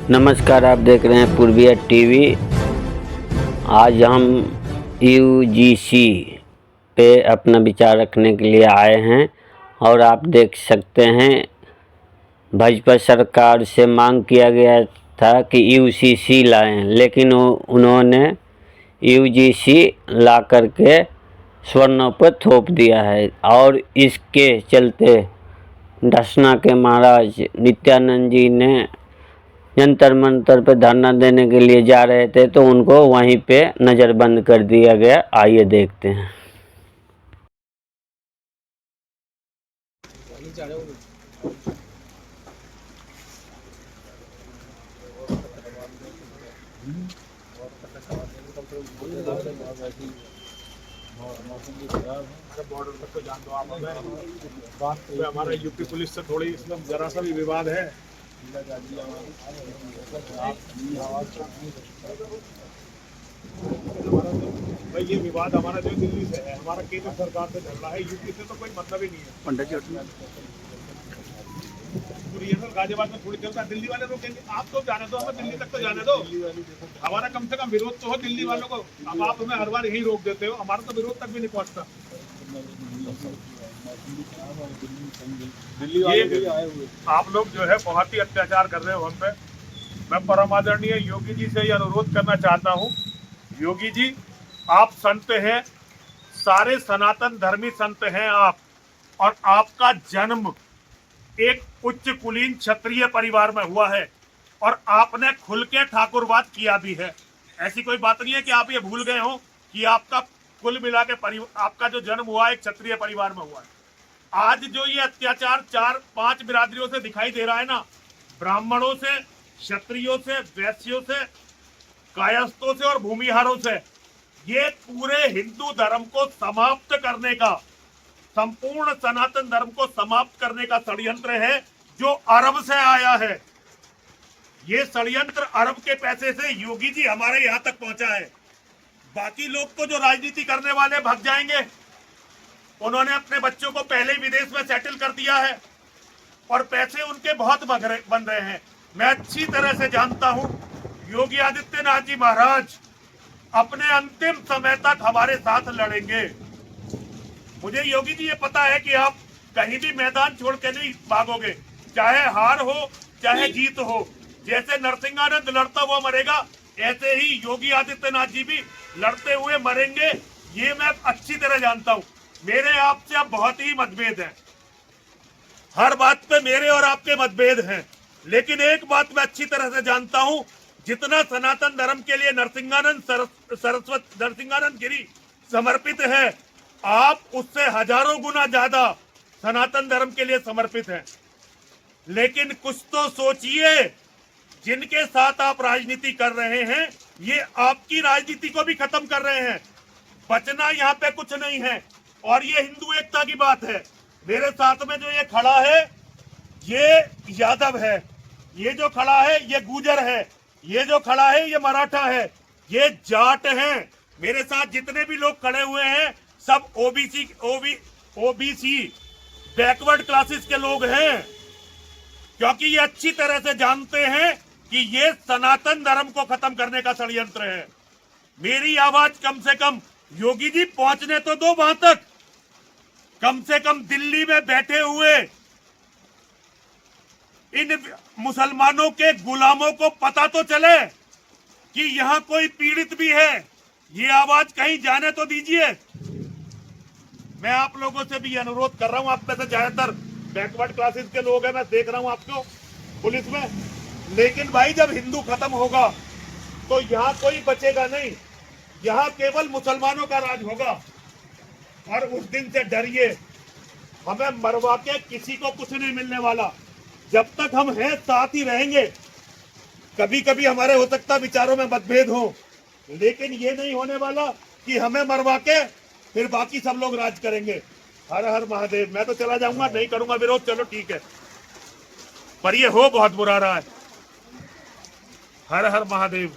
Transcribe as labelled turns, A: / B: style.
A: नमस्कार, आप देख रहे हैं पूर्विया टीवी। आज हम यूजीसी पे अपना विचार रखने के लिए आए हैं और आप देख सकते हैं भाजपा सरकार से मांग किया गया था कि यूसीसी लाएं, लेकिन उन्होंने यूजीसी ला करके स्वर्णों पर थोप दिया है और इसके चलते ढसना के महाराज नित्यानंद जी ने जंतर मंतर पे धरना देने के लिए जा रहे थे तो उनको वहीं पे नज़रबंद कर दिया गया। आइए देखते हैं।
B: बॉर्डर तक तो जान दो आप हमें। बात तो हमारा यूपी पुलिस से थोड़ी इसमें जरा सा भी विवाद है। भाई ये विवाद हमारा जो दिल्ली से है, हमारा केंद्र सरकार से चल रहा है, यूपी से तो कोई मतलब ही नहीं है। पंडित जी गाजियाबाद में थोड़ी चलता है, दिल्ली वाले रोकेंगे। आप तो जाने दो, हमें दिल्ली तक तो जाने दो। हमारा कम से कम विरोध तो हो दिल्ली वालों को। अब आप हमें हर बार यही रोक देते हो, हमारा तो विरोध तक भी नहीं पहुंचता। दिल्ली वाले आप लोग जो है बहुत ही अत्याचार कर रहे हो हम पे। मैं परम आदरणीय योगी जी से ये अनुरोध करना चाहता हूँ, योगी जी आप संत हैं, सारे सनातन धर्मी संत हैं आप, और आपका जन्म एक उच्च कुलीन क्षत्रिय परिवार में हुआ है और आपने खुल के ठाकुरवाद किया भी है। ऐसी कोई बात नहीं है कि आप ये भूल गए हो कि आपका कुल मिला के आपका जो जन्म हुआ है एक क्षत्रिय परिवार में हुआ है। आज जो ये अत्याचार 4-5 बिरादरियों से दिखाई दे रहा है ना, ब्राह्मणों से, क्षत्रियों से, वैश्यों से, कायस्थों से और भूमिहारों से, ये पूरे हिंदू धर्म को समाप्त करने का, संपूर्ण सनातन धर्म को समाप्त करने का षड्यंत्र है जो अरब से आया है। ये षड्यंत्र अरब के पैसे से योगी जी हमारे यहाँ तक पहुंचा है। बाकी लोग तो जो राजनीति करने वाले भाग जाएंगे, उन्होंने अपने बच्चों को पहले ही विदेश में सेटल कर दिया है और पैसे उनके बहुत बन रहे हैं। मैं अच्छी तरह से जानता हूं योगी आदित्यनाथ जी महाराज अपने अंतिम समय तक हमारे साथ लड़ेंगे। मुझे योगी जी ये पता है कि आप कहीं भी मैदान छोड़ के नहीं भागोगे, चाहे हार हो चाहे जीत हो। जैसे नरसिंहानंद लड़ता हुआ मरेगा, ऐसे ही योगी आदित्यनाथ जी भी लड़ते हुए मरेंगे। ये मैं अच्छी तरह जानता हूं। मेरे आपसे अब बहुत ही मतभेद है, हर बात पे मेरे और आपके मतभेद हैं, लेकिन एक बात मैं अच्छी तरह से जानता हूं, जितना सनातन धर्म के लिए नरसिंहानंद गिरी समर्पित है, आप उससे हजारों गुना ज्यादा सनातन धर्म के लिए समर्पित हैं। लेकिन कुछ तो सोचिए, जिनके साथ आप राजनीति कर रहे हैं ये आपकी राजनीति को भी खत्म कर रहे हैं। बचना यहाँ पे कुछ नहीं है। और ये हिंदू एकता की बात है। मेरे साथ में जो ये खड़ा है ये यादव है, ये जो खड़ा है ये गुजर है, ये जो खड़ा है ये मराठा है, ये जाट हैं। मेरे साथ जितने भी लोग खड़े हुए हैं सब ओबीसी बैकवर्ड क्लासेस के लोग हैं, क्योंकि ये अच्छी तरह से जानते हैं कि ये सनातन धर्म को खत्म करने का षड्यंत्र है। मेरी आवाज कम से कम योगी जी पहुंचने तो दो वहां तक, कम से कम दिल्ली में बैठे हुए इन मुसलमानों के गुलामों को पता तो चले कि यहाँ कोई पीड़ित भी है। ये आवाज कहीं जाने तो दीजिए। मैं आप लोगों से भी अनुरोध कर रहा हूं, आप में से ज्यादातर बैकवर्ड क्लासेस के लोग हैं, मैं देख रहा हूं आपको पुलिस में, लेकिन भाई जब हिंदू खत्म होगा तो यहाँ कोई बचेगा नहीं, यहाँ केवल मुसलमानों का राज होगा। और उस दिन से डरिए, हमें मरवा के किसी को कुछ नहीं मिलने वाला। जब तक हम हैं साथ ही रहेंगे। कभी कभी हमारे हो सकता विचारों में मतभेद हो, लेकिन ये नहीं होने वाला कि हमें मरवा के फिर बाकी सब लोग राज करेंगे। हर हर महादेव। मैं तो चला जाऊंगा, नहीं करूंगा विरोध, चलो ठीक है, पर ये हो बहुत बुरा रहा है। हर हर महादेव।